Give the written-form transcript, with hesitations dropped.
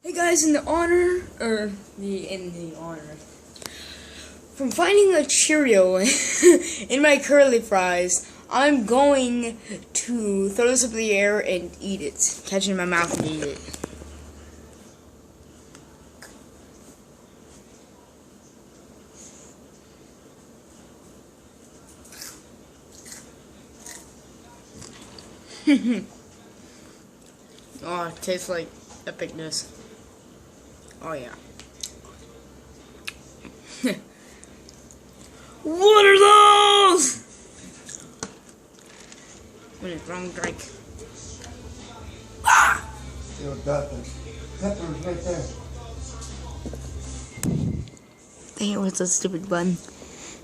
Hey guys, in the honor from finding a Cheerio in my curly fries, I'm going to throw this up in the air and eat it. Catch it in my mouth and eat it. Oh, it tastes like epicness. Oh yeah. What are those? Wrong drink. Ah! You got the peppers right there. Dang it, what's a stupid button?